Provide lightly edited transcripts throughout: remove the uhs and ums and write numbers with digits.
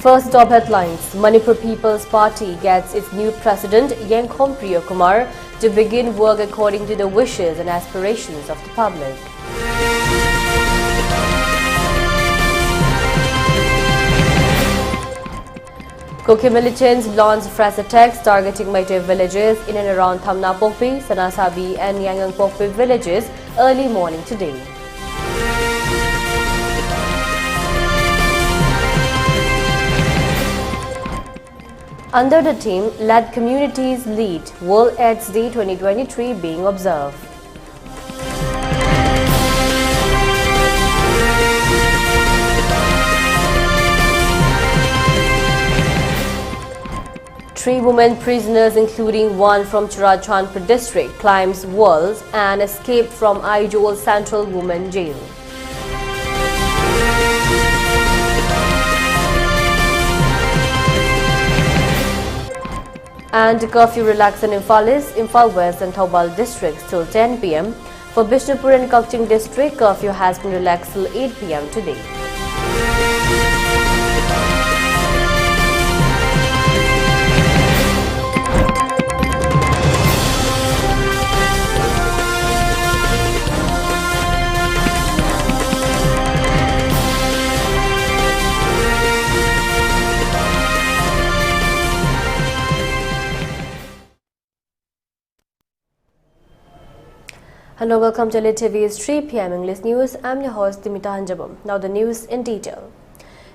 First top headlines. Manipur People's Party gets its new president, Yengkhom Priyakumar, to begin work according to the wishes and aspirations of the public. Kuki militants launched fresh attacks targeting Meitei villages in and around Thamna Pokpi, Sanasabi and Yangang Pokpi villages early morning today. Under the theme, Let Communities Lead, World AIDS Day 2023 being observed. Three women prisoners, including one from Churachandpur district, climbs walls and escaped from Aizhol Central Women Jail. And curfew relaxed in Imphal West and Thoubal districts till 10 p.m. For Bishnupur and Kakching district, curfew has been relaxed till 8 p.m. today. Hello, welcome to ELITETV's 3 p.m. English News. I'm your host Deemita. Now the news in detail.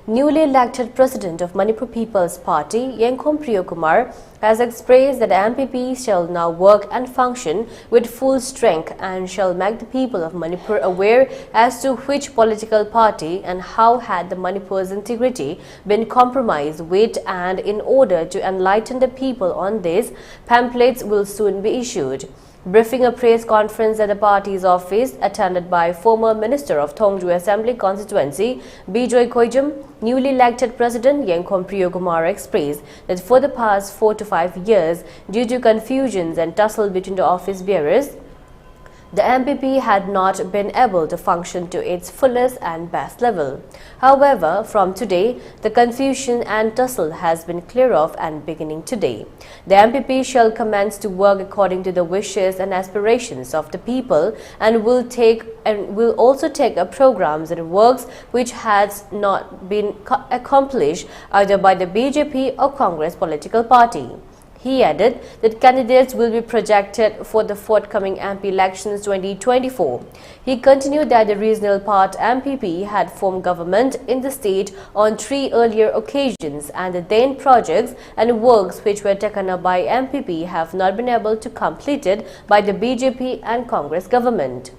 Newly elected President of Manipur People's Party, Yengkhom Priyakumar, has expressed that MPP shall now work and function with full strength and shall make the people of Manipur aware as to which political party and how had the Manipur's integrity been compromised with, and in order to enlighten the people on this, pamphlets will soon be issued. Briefing a press conference at the party's office attended by former Minister of Thongju Assembly Constituency, Bijoy Koijam, newly elected President Yengkhom Priyakumar expressed that for the past 4 to 5 years, due to confusions and tussle between the office bearers, the MPP had not been able to function to its fullest and best level. However, from today, the confusion and tussle has been cleared off, and beginning today, the MPP shall commence to work according to the wishes and aspirations of the people and will also take up programs and works which has not been accomplished either by the BJP or Congress political party. He added that candidates will be projected for the forthcoming MP elections 2024. He continued that the regional part MPP had formed government in the state on 3 earlier occasions, and the then projects and works which were taken up by MPP have not been able to completed by the BJP and Congress government.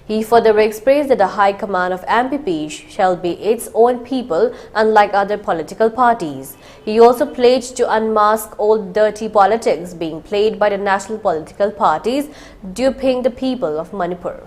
He further expressed that the high command of MPP shall be its own people, unlike other political parties. He also pledged to unmask all dirty politics being played by the national political parties, duping the people of Manipur.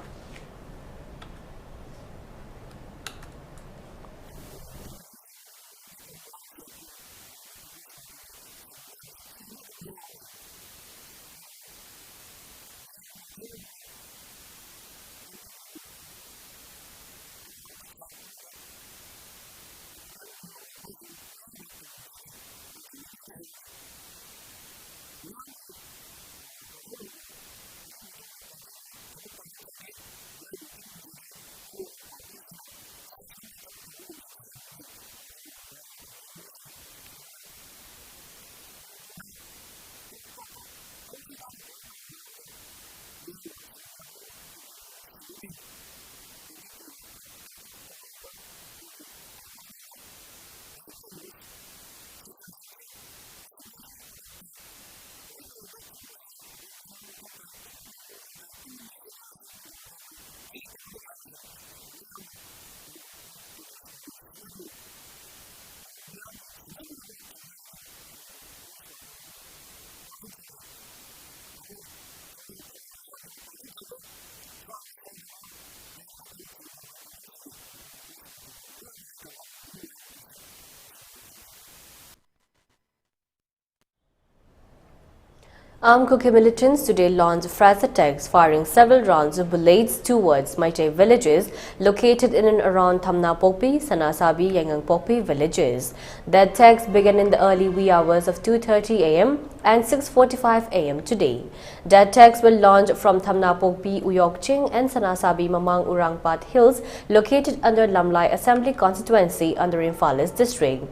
Armed Kuki militants today launched fresh attacks, firing several rounds of bullets towards Maitai villages located in and around Thamna Pokpi, Sanasabi, Yangang Pokpi villages. The attacks began in the early wee hours of 2:30 a.m. and 6:45 a.m. today. The attacks were launched from Thamna Pokpi, Uyokching and Sanasabi Mamang Urangpat Hills located under Lamlai Assembly constituency under Imphal district.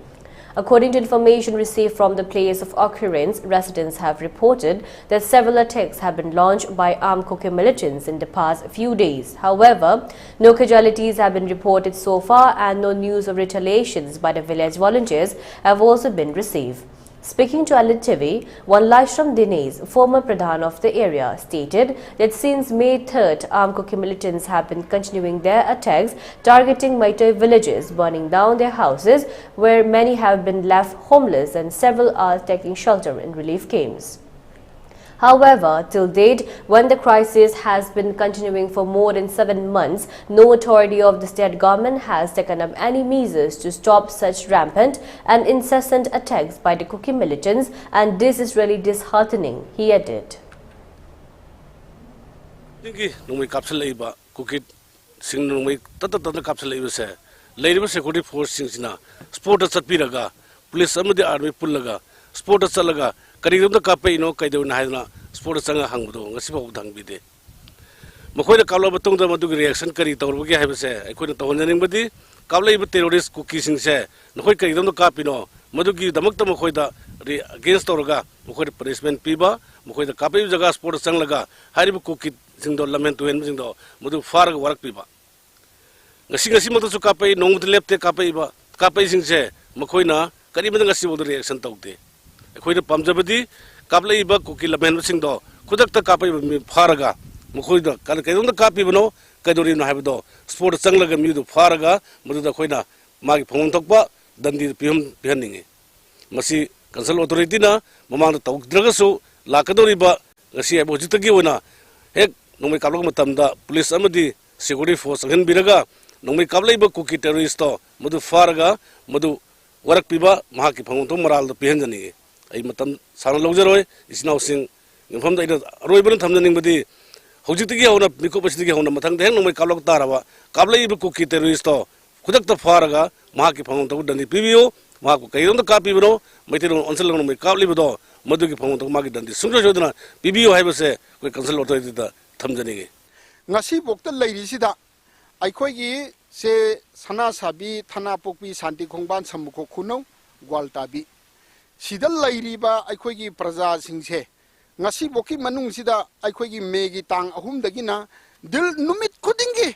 According to information received from the place of occurrence, residents have reported that several attacks have been launched by armed Kuki militants in the past few days. However, no casualties have been reported so far and no news of retaliations by the village volunteers have also been received. Speaking to ELITETV, one Lashram Dinesh, former Pradhan of the area, stated that since May 3rd, armed Kuki militants have been continuing their attacks, targeting Maitai villages, burning down their houses, where many have been left homeless and several are taking shelter in relief camps. However, till date, when the crisis has been continuing for more than 7 months, no authority of the state government has taken up any measures to stop such rampant and incessant attacks by the Kuki militants, and this is really disheartening, he added. Karigam kape ino kaido na haidna sport sanga hangbudo ngasi ba udang bide makoi da kawla batong da madu reaction kari tawr bagi haibse aikoi na tawonjaning badi kawla iba terrorist kuki sing se nakoi karigam kape no madu gi damak ta makoi da against tawraga makoi da punishment piba makoi da kape jaga sport sang laga harib kuki sing do lamen to hen sing do madu farga warak piba ngasi madu su kape nong lepte kape iba kape sing se makoi na kari madu ngasi bodo reaction tawte Koida Pamjabadi, Kapla Kuki Laman Singdo, Kudakta Kapi Faraga, Mukuida, Kalakadon the Kapibano, Kadori Habdo, Sport Sanglaga Mudu Faraga, Muda Koina, Magi Pontokba, Dandi Pium Pianing. Masi, Council Authority, Mamma Tok Dragasu, Lakadoriba, Garcia Bojitagiwana, Heck, no me Kalamatamda, Police Amadi, Security Force and Biraga, no me Kablaba Kuki terroristo, Mudu Faraga, Mudu Warakpiba, Mahaki Ponto Moral the Pianjani. I matam sana loggeroi is now sing from the Royburn Tamning Badi. Hojitiki on a Mikopasti on a Matang, then no Kalok Tarawa, Kabla Kuki terroristo, Kudakta Faraga, Maki Ponto, Dani Pivio, Marco Kayon the Capibro, Matino on Salon Kablido, Maduki Ponto Magidan, the Sunday Jodana, Pivio have say, we cancel authority the Tamjani. Nasi Bokta ladies, I quay say Sana Sabi, Tana Popi, Santi Kongban, Samuko Kuno, Gualtabi. Sida Lairiba, I quay Praza Singse. Nasi Boki Manung Sida, I quay Megi Tang, Ahum Dagina, Dil Numit Kudingi.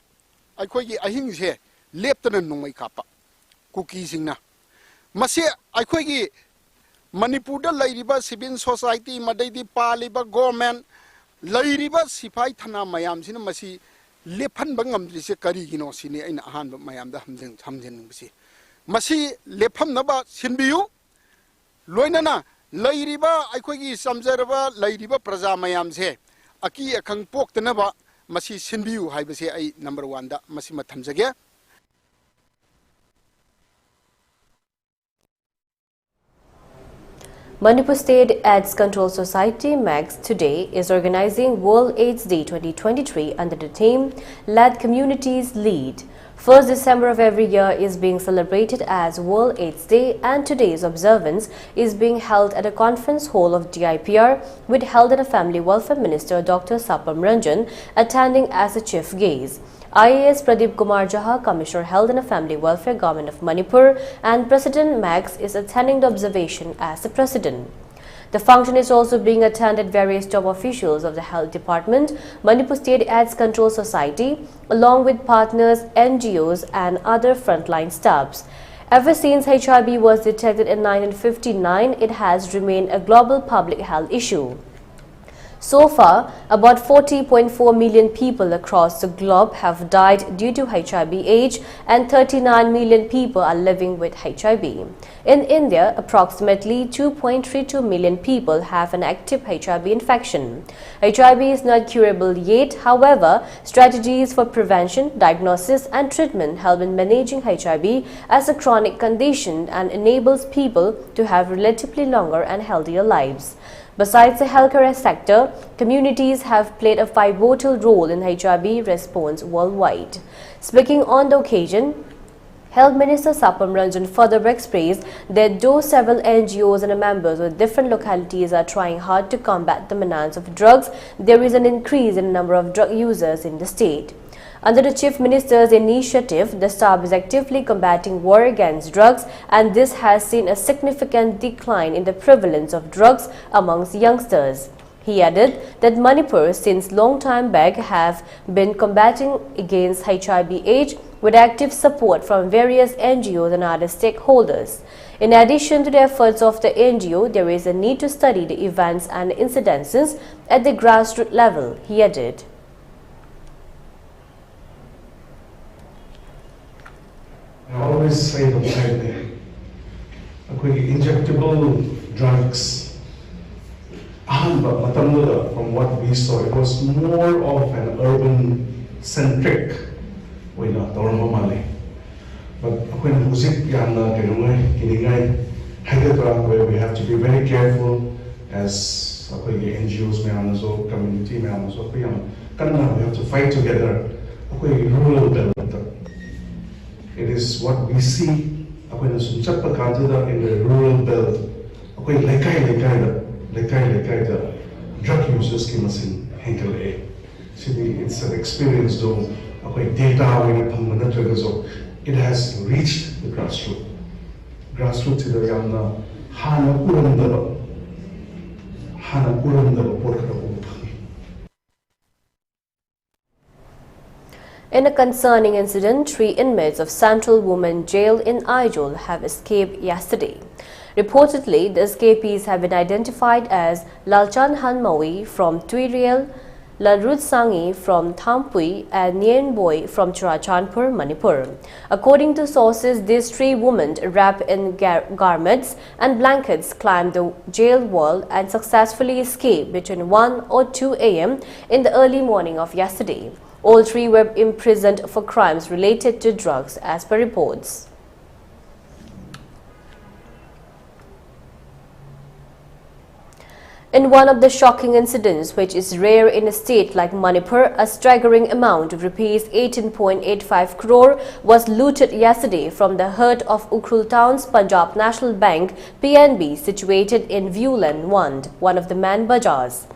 I quay Ahingse, Lieutenant Numai Kappa. Cookie Singna. Masi, I quay Manipur, Lairiba, Civil Society, Madadi Paliba, Government, Lairiba, Sipai Tana Mayam, Sinamasi, Lepan Bangam, Karigino, Sini, in a hand of Mayam, the Hamden. Masi, Lepam Naba, Sinbiu. Loinana, Lairiba, Aikogi, Samzeraba, Lairiba Praza Mayamse, Aki, a Kang Pok the Nava, Masi Sinbiu, I say I number 1, da Masima Tamzage. Manipur State AIDS Control Society (MACS) today is organizing World AIDS Day 2023 under the theme "Let Communities Lead." 1st December of every year is being celebrated as World AIDS Day, and today's observance is being held at a conference hall of DIPR with Health and Family Welfare Minister Dr. Sapam Ranjan attending as a chief guest. IAS Pradeep Kumar Jha, Commissioner Health and Family Welfare, Government of Manipur, and President MACS is attending the observation as the President. The function is also being attended various top officials of the Health Department, Manipur State AIDS Control Society, along with partners, NGOs and other frontline staffs. Ever since HIV was detected in 1959, it has remained a global public health issue. So far, about 40.4 million people across the globe have died due to HIV/AIDS, and 39 million people are living with HIV. In India, approximately 2.32 million people have an active HIV infection. HIV is not curable yet. However, strategies for prevention, diagnosis and treatment help in managing HIV as a chronic condition and enables people to have relatively longer and healthier lives. Besides the healthcare sector, communities have played a pivotal role in HIV response worldwide. Speaking on the occasion, Health Minister Sapam Ranjan further expressed that though several NGOs and members with different localities are trying hard to combat the menace of drugs, there is an increase in the number of drug users in the state. Under the Chief Minister's initiative, the SAB is actively combating war against drugs, and this has seen a significant decline in the prevalence of drugs amongst youngsters. He added that Manipur, since long time back, have been combating against HIV/AIDS with active support from various NGOs and other stakeholders. In addition to the efforts of the NGO, there is a need to study the events and incidences at the grassroots level, he added. I always say the same thing. Injectable drugs. But from what we saw, it was more of an urban-centric way of normally. But when music where we have to be very careful as NGOs, community, we have to fight together. Rural development. It is what we see in the rural belt. Drug users it's an experience though. Data it has reached the grassroots. Grassroots is the In a concerning incident, 3 inmates of Central Women Jail in Aizol have escaped yesterday. Reportedly, the escapees have been identified as Lalchan Hanmawi from Tuiriel, Lalrut Sangi from Thampui, and Nien Boy from Churachandpur, Manipur. According to sources, these 3 women, wrapped in garments and blankets, climbed the jail wall and successfully escaped between 1 or 2 a.m. in the early morning of yesterday. All 3 were imprisoned for crimes related to drugs, as per reports. In one of the shocking incidents, which is rare in a state like Manipur, a staggering amount of rupees 18.85 crore was looted yesterday from the heart of Ukhrul Town's Punjab National Bank PNB situated in Viewland, one of the man bazaars.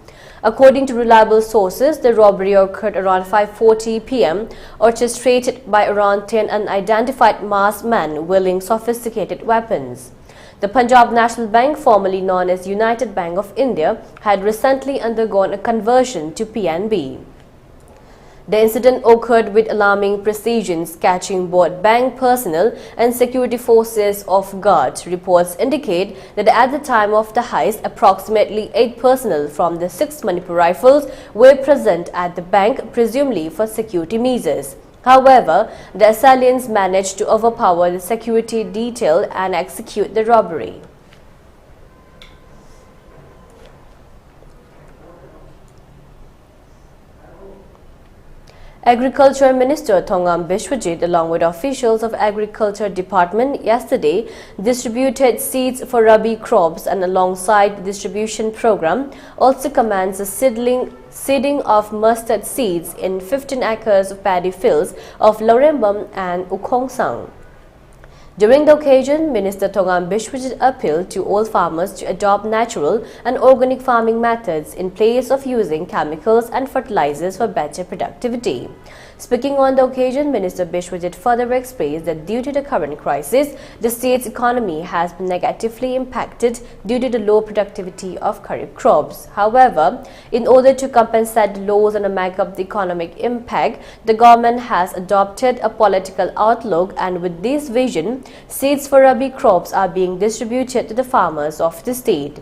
According to reliable sources, the robbery occurred around 5:40 p.m., orchestrated by around 10 unidentified masked men wielding sophisticated weapons. The Punjab National Bank, formerly known as United Bank of India, had recently undergone a conversion to PNB. The incident occurred with alarming precision, catching both bank personnel and security forces off guard. Reports indicate that at the time of the heist, approximately 8 personnel from the 6th Manipur Rifles were present at the bank, presumably for security measures. However, the assailants managed to overpower the security detail and execute the robbery. Agriculture Minister Thongam Biswajit, along with officials of Agriculture Department, yesterday distributed seeds for Rabi crops, and alongside the distribution program also commenced the seeding of mustard seeds in 15 acres of paddy fields of Lorembam and Ukhongsang. During the occasion, Minister Thongam Biswajit appealed to all farmers to adopt natural and organic farming methods in place of using chemicals and fertilizers for better productivity. Speaking on the occasion, Minister Biswajit further expressed that due to the current crisis, the state's economy has been negatively impacted due to the low productivity of kharif crops. However, in order to compensate the loss and make up the economic impact, the government has adopted a political outlook, and with this vision, seeds for Rabi crops are being distributed to the farmers of the state.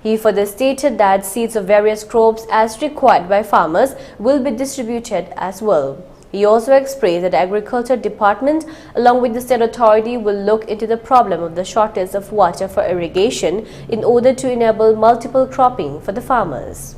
He further stated that seeds of various crops as required by farmers will be distributed as well. He also expressed that the Agriculture Department, along with the state authority, will look into the problem of the shortage of water for irrigation in order to enable multiple cropping for the farmers.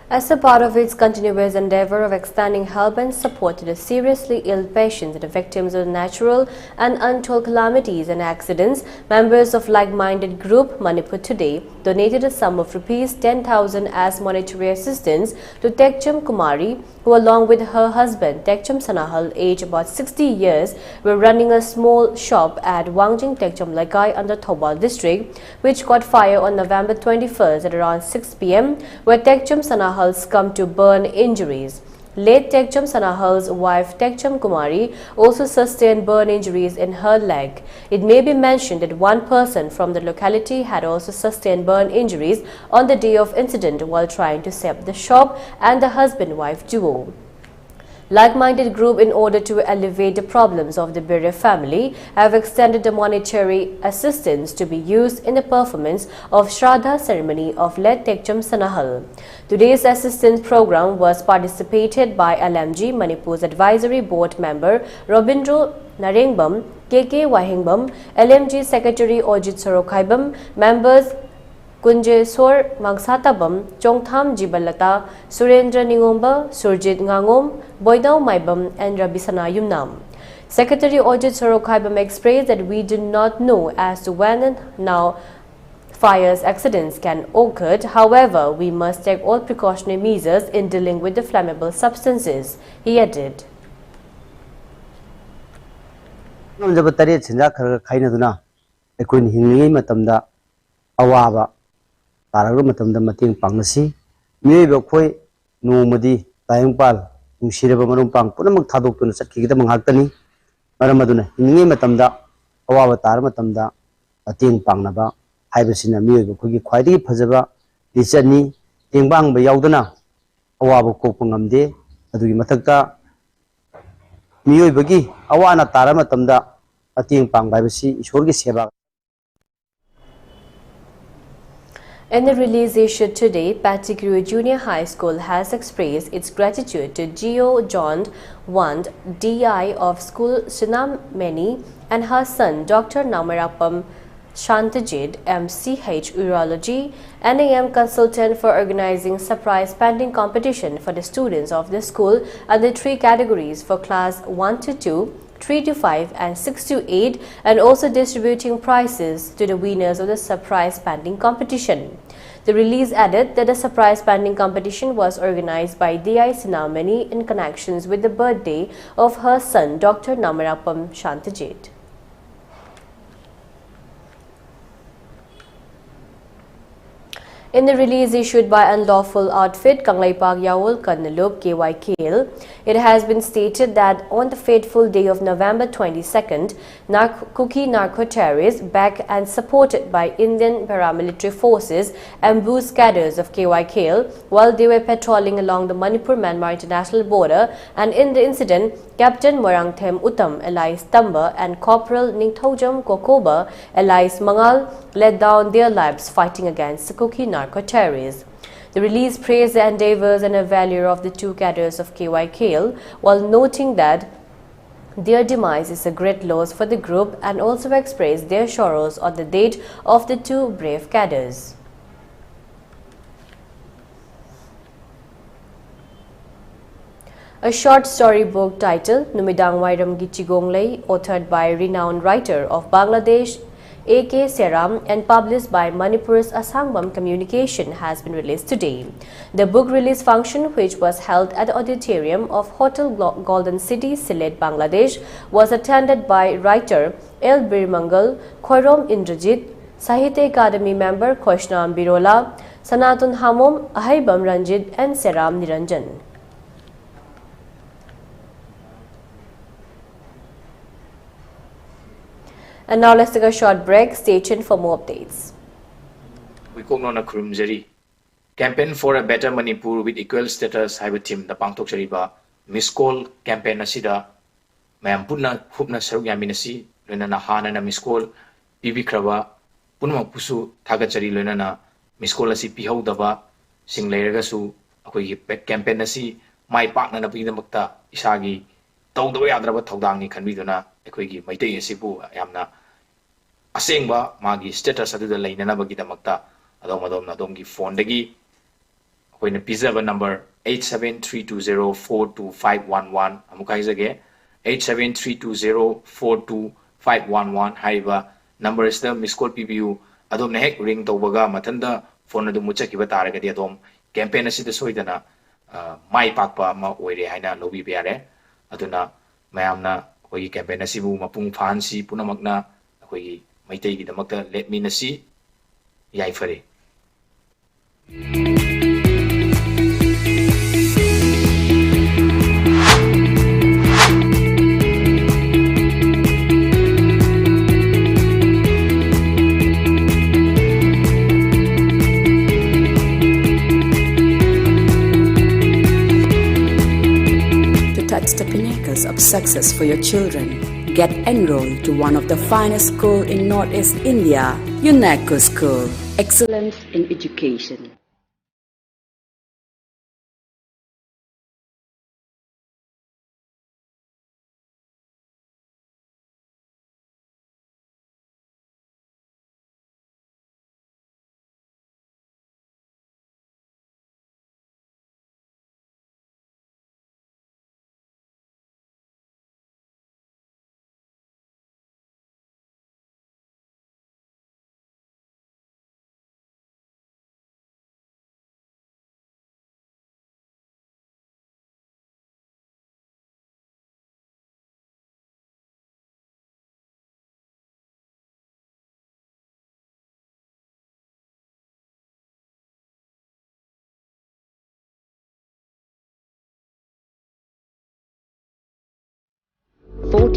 As a part of its continuous endeavor of extending help and support to the seriously ill patients and the victims of natural and untold calamities and accidents, members of like-minded group Manipur today donated a sum of rupees 10,000 as monetary assistance to Tekchum Kumari, who along with her husband Tekchum Sanahal, aged about 60 years, were running a small shop at Wangjing Tekchum Laikai under Thobal district, which caught fire on November 21st at around 6 p.m. where Tekchum Sanahal come to burn injuries. Late Tekchum Sanahal's wife Tekchum Kumari also sustained burn injuries in her leg. It may be mentioned that one person from the locality had also sustained burn injuries on the day of incident while trying to save the shop and the husband-wife duo. Like-minded group, in order to alleviate the problems of the Birre family, have extended the monetary assistance to be used in the performance of Shraddha ceremony of late Tekchum Sanahal. Today's assistance program was participated by LMG Manipur's advisory board member Robindro Narengbam, KK Wahingbam, LMG Secretary Ojit Sorokhaibam, members Kunjesor Mangsatabam, Chongtham Jibalata, Surendra Ningomba, Surjit Ngangom, Boydao Maibam, and Rabisana Yumnam. Secretary Ojit Sorokhaibam expressed that we do not know as to when and now fires accidents can occur. However, we must take all precautionary measures in dealing with the flammable substances. He added. Taraga matamda mating pangnasi miyoiba khoi nomadi tayangpal nungsireba marum pang punamak thadokuna satkigida manghaktani maramaduna hingi matamda awaba tar matamda mating pangnaba haibasina miyoiba khogi khwaidi phajaba lichani tingbang ba yaudana awaba kokpa ngamde adugi mathakta miyoibagi awana tar matamda mating pang baibasi ishorgi seba. In the release issued today, Patikuru Junior High School has expressed its gratitude to Geo John Wand, DI of school Sunameni, and her son Dr. Namarapam Shantajid, MCH Urology, NAM consultant for organizing surprise painting competition for the students of the school under 3 categories for class 1 to 2, 3 to 5 and 6 to 8, and also distributing prizes to the winners of the surprise painting competition. The release added that the surprise painting competition was organized by DI Sinamani in connections with the birthday of her son Dr. Namarapam Shantajit. In the release issued by Unlawful Outfit Kanglaipak Yawul Kannalup KYKL, it has been stated that on the fateful day of November 22nd, Kuki narco-terrorists, backed and supported by Indian paramilitary forces, ambushed cadres of KYKL while they were patrolling along the Manipur-Myanmar international border, and in the incident, Captain Morangthem Uttam alias Tamba and Corporal Ningthojam Kokoba alias Mangal laid down their lives fighting against the Kuki narco-terrorists. The release praised the endeavors and the value of the 2 cadres of KYKL while noting that their demise is a great loss for the group, and also expressed their sorrows on the date of the 2 brave cadres. A short story book titled Numidang Wairam Gichigonglei, authored by renowned writer of Bangladesh A.K. Seram and published by Manipur's Asangbam Communication, has been released today. The book release function, which was held at the auditorium of Hotel Golden City, Sylhet, Bangladesh, was attended by writer L. Birmangal, Khoirom Indrajit, Sahitya Academy member Khoishnam Birola, Sanatun Hamom, Ahaibam Ranjit and Seram Niranjan. And now let's take a short break. Stay tuned for more updates. We Nona Krumjeri Campaign for a Better Manipur with Equal Status Hybrid Team, the Pangtok Chariba, Miss Call Campaign Asida, Mayampuna Hupna Saruyaminasi, Lenana Hana na Miss Call, Bibi Krava, Punamapusu, Tagachari Lenana, Miss Call Asi Piho Dava, Sing Leragasu, Akui Campaign Asi, my partner na Pinamakta, Isagi, Togdo Yadraba Togdangi Kanvidona, Equigi, Maite Sibu, Yamna. Asengba magi status adu da lainana bagida makta adom na domgi phone dagi akoina pizaba number 8732042511 amuka haizage 8732042511 haiba number is the miss call pbu adom na hek ring tawbaga mathanda phone adu muchakiba taragadi adom campaign asida soidana mai pakpa ma oire haina lobi biare aduna mayamna koi campaign asibu mapung phansi punamakna koi maitei gi damakta let me nasi yai fare. The pinnacles of success for your children. Get enrolled to one of the finest schools in Northeast India, UNESCO School. Excellence in education.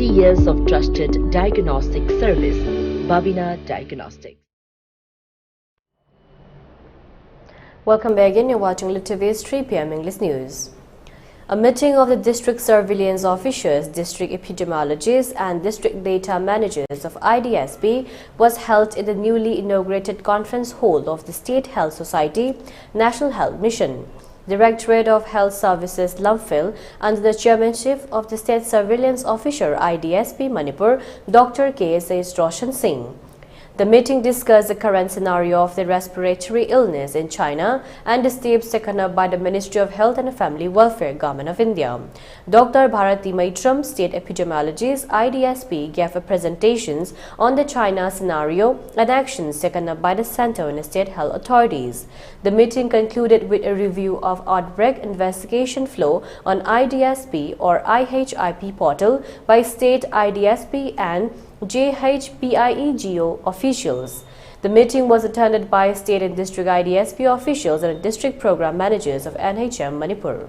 Years of trusted diagnostic service, Babina Diagnostics. Welcome back again. You're watching ELITETV's 3 p.m. English News. A meeting of the district surveillance officers, district epidemiologists and district data managers of IDSP was held in the newly inaugurated conference hall of the State Health Society National Health Mission. Directorate of Health Services Lumphil under the chairmanship of the State Surveillance Officer IDSP Manipur, Dr. K.S.A. Roshan Singh. The meeting discussed the current scenario of the respiratory illness in China and the steps taken up by the Ministry of Health and Family Welfare, Government of India. Dr. Bharati Maitram, State Epidemiologist, IDSP, gave a presentations on the China scenario and actions taken up by the Center and State Health Authorities. The meeting concluded with a review of outbreak investigation flow on IDSP or IHIP portal by State IDSP and JHPIEGO officials. The meeting was attended by state and district IDSP officials and district program managers of NHM Manipur.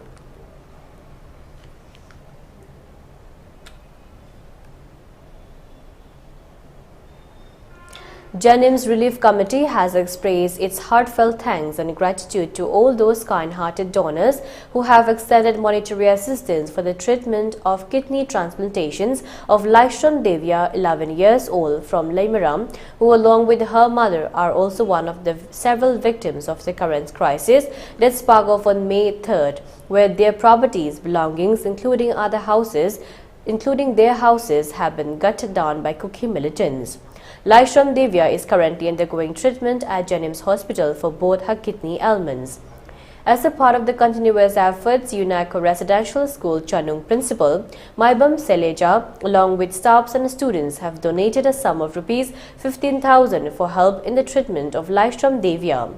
Janim's Relief Committee has expressed its heartfelt thanks and gratitude to all those kind-hearted donors who have extended monetary assistance for the treatment of kidney transplantations of Laishram Devia, 11 years old, from Laimaram, who along with her mother are also one of the several victims of the current crisis that sparked off on May 3rd, where their properties, belongings, including their houses, have been gutted down by Kuki militants. Laishram Devia is currently undergoing treatment at Janim's Hospital for both her kidney ailments. As a part of the continuous efforts, UNACO Residential School Chanung Principal Maibam Seleja, along with staffs and students, have donated a sum of Rs 15,000 for help in the treatment of Laishram Devia.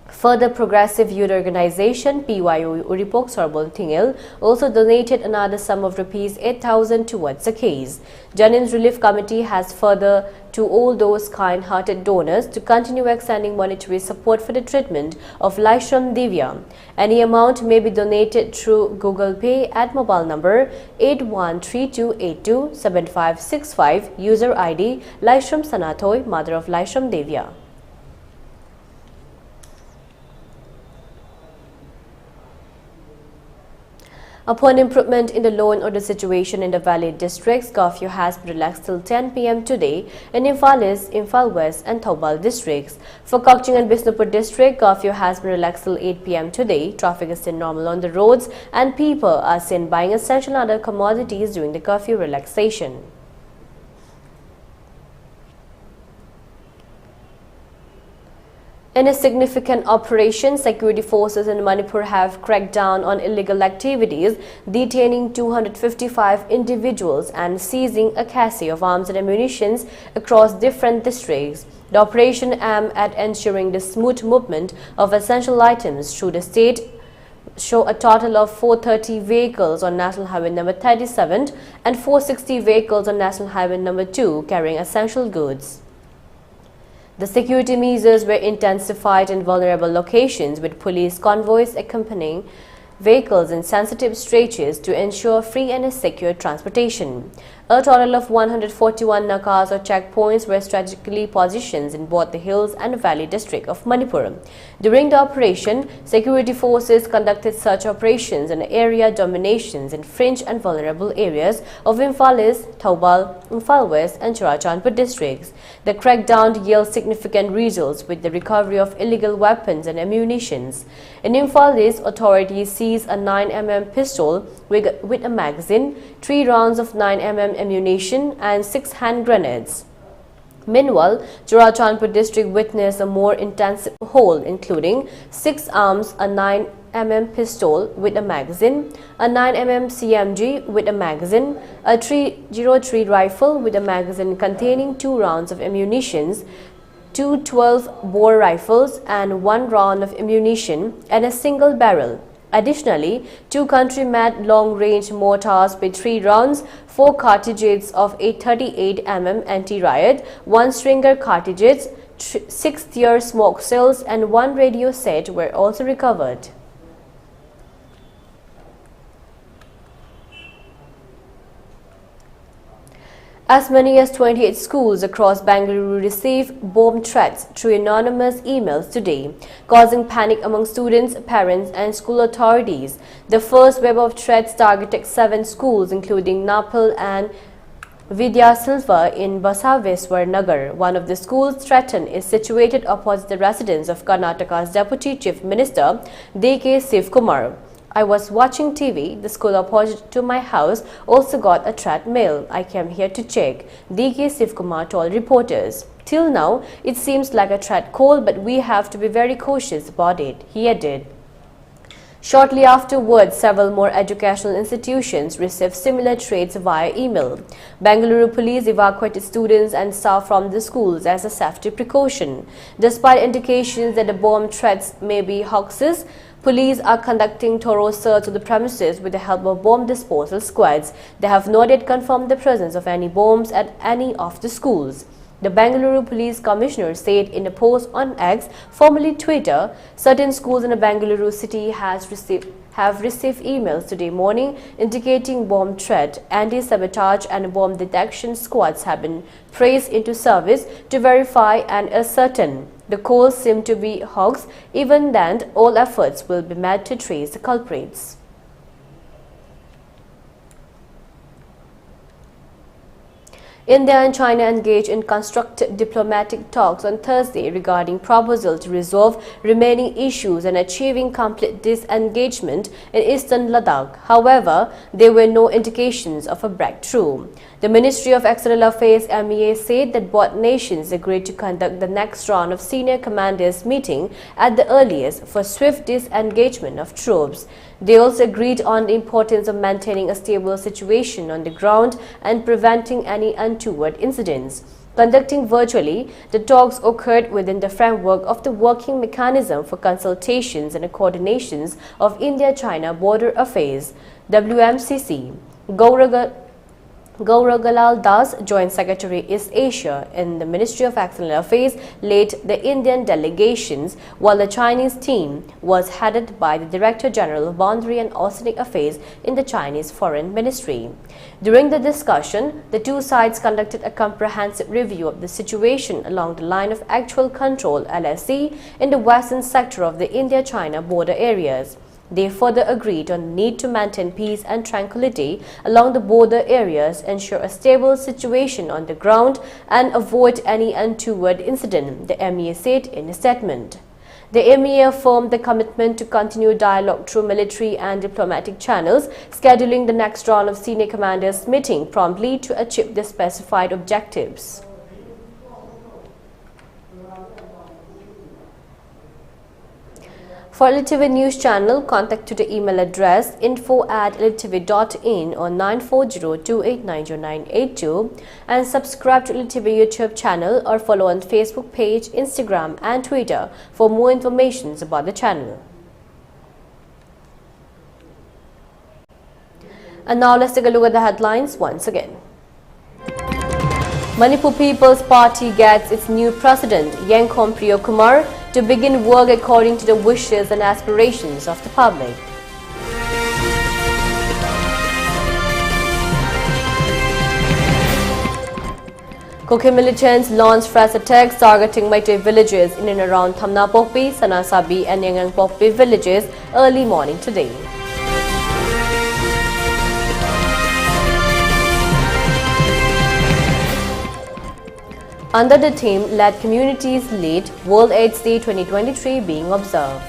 Further, Progressive Youth Organization PYO Uripok Sorbon Tingil also donated another sum of Rs 8,000 towards the case. Janim's Relief Committee has further to all those kind-hearted donors to continue extending monetary support for the treatment of Laishram Devia. Any amount may be donated through Google Pay at mobile number 8132827565, user ID Laishram Sanatoy, mother of Laishram Devia. Upon improvement in the law and order situation in the Valley districts, curfew has been relaxed till 10 p.m. today in Imphal East, Imphal West and Thoubal districts. For Kokching and Bisnupur district, curfew has been relaxed till 8 p.m. today. Traffic is still normal on the roads and people are seen buying essential and other commodities during the curfew relaxation. In a significant operation, security forces in Manipur have cracked down on illegal activities, detaining 255 individuals and seizing a cache of arms and ammunition across different districts. The operation aimed at ensuring the smooth movement of essential items through the state show a total of 430 vehicles on National Highway number 37 and 460 vehicles on National Highway number 2 carrying essential goods. The security measures were intensified in vulnerable locations with police convoys accompanying vehicles in sensitive stretches to ensure free and secure transportation. A total of 141 nakas or checkpoints were strategically positioned in both the hills and valley district of Manipur. During the operation, security forces conducted search operations in area dominations in fringe and vulnerable areas of Imphal East, Thoubal, Imphal West and Churachandpur districts. The crackdown yielded significant results with the recovery of illegal weapons and ammunitions. In Imphal East, authorities seized a 9mm pistol with a magazine, 3 rounds of 9mm ammunition and 6 hand grenades. Meanwhile, Churachandpur district witnessed a more intensive haul including 6 arms, a 9mm pistol with a magazine, a 9mm CMG with a magazine, a 303 rifle with a magazine containing 2 rounds of ammunition, 2 12-bore rifles and 1 round of ammunition and a single barrel. Additionally, 2 country-made long-range mortars with 3 rounds, 4 cartridges of 838mm anti-riot, 1 stringer cartridges, 6 tear smoke cells and 1 radio set were also recovered. As many as 28 schools across Bengaluru received bomb threats through anonymous emails today, causing panic among students, parents and school authorities. The first wave of threats targeted 7 schools including Napal and Vidya Silva in Basaveswar Nagar. One of the schools threatened is situated opposite the residence of Karnataka's Deputy Chief Minister D.K. Sivkumar. I was watching TV. The school opposite to my house also got a threat mail. I came here to check, D.K. Sivkumar told reporters. Till now, it seems like a threat call, but we have to be very cautious about it, he added. Shortly afterwards, several more educational institutions received similar threats via email. Bengaluru police evacuated students and staff from the schools as a safety precaution. Despite indications that the bomb threats may be hoaxes, police are conducting thorough search of the premises with the help of bomb disposal squads. They have not yet confirmed the presence of any bombs at any of the schools. The Bengaluru Police Commissioner said in a post on X, formerly Twitter, certain schools in the Bengaluru city have received emails today morning indicating bomb threat. Anti-sabotage and bomb detection squads have been placed into service to verify and ascertain. The calls seem to be hoax. Even then, all efforts will be made to trace the culprits. India and China engaged in constructive diplomatic talks on Thursday regarding proposal to resolve remaining issues and achieving complete disengagement in eastern Ladakh. However, there were no indications of a breakthrough. The Ministry of External Affairs MEA said that both nations agreed to conduct the next round of senior commanders meeting at the earliest for swift disengagement of troops. They also agreed on the importance of maintaining a stable situation on the ground and preventing any untoward incidents. Conducting virtually, the talks occurred within the framework of the Working Mechanism for Consultations and Coordinations of India-China Border Affairs, WMCC. Gauragalal Das, Joint Secretary East Asia in the Ministry of External Affairs, led the Indian delegations, while the Chinese team was headed by the Director General of Boundary and Oceanic Affairs in the Chinese Foreign Ministry. During the discussion, the two sides conducted a comprehensive review of the situation along the line of actual control (LSC) in the western sector of the India-China border areas. They further agreed on the need to maintain peace and tranquility along the border areas, ensure a stable situation on the ground, and avoid any untoward incident, the MEA said in a statement. The MEA affirmed the commitment to continue dialogue through military and diplomatic channels, scheduling the next round of senior commanders meeting promptly to achieve the specified objectives. For ELITETV News Channel, contact to the email address info@elitetv.in or 9402890982 and subscribe to ELITETV YouTube channel or follow on Facebook page, Instagram and Twitter for more information about the channel. And now let's take a look at the headlines once again. Manipur People's Party gets its new president, Kumar, to begin work according to the wishes and aspirations of the public. Kuki militants launched fresh attacks targeting Meitei villages in and around Thamnapokpi, Sanasabi and Yangangpokpi villages early morning today. Under the theme, Let Communities Lead, World AIDS Day 2023 being observed.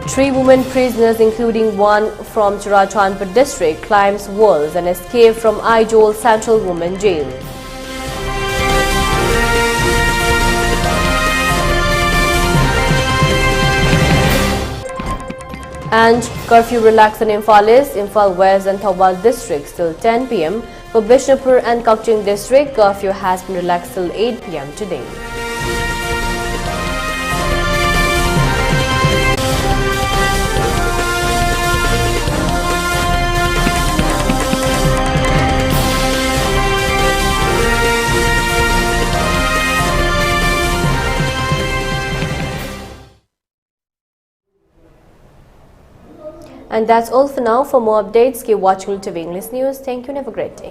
Three women prisoners, including one from Churachandpur district, climbs walls and escape from Aizol Central Women Jail. And curfew relaxed in Imphal East, Imphal West and Thoubal districts till 10 p.m. For Bishnupur and Kakching district, curfew has been relaxed till 8 p.m. today. And that's all for now. For more updates, keep watching ELITETV English News. Thank you and have a great day.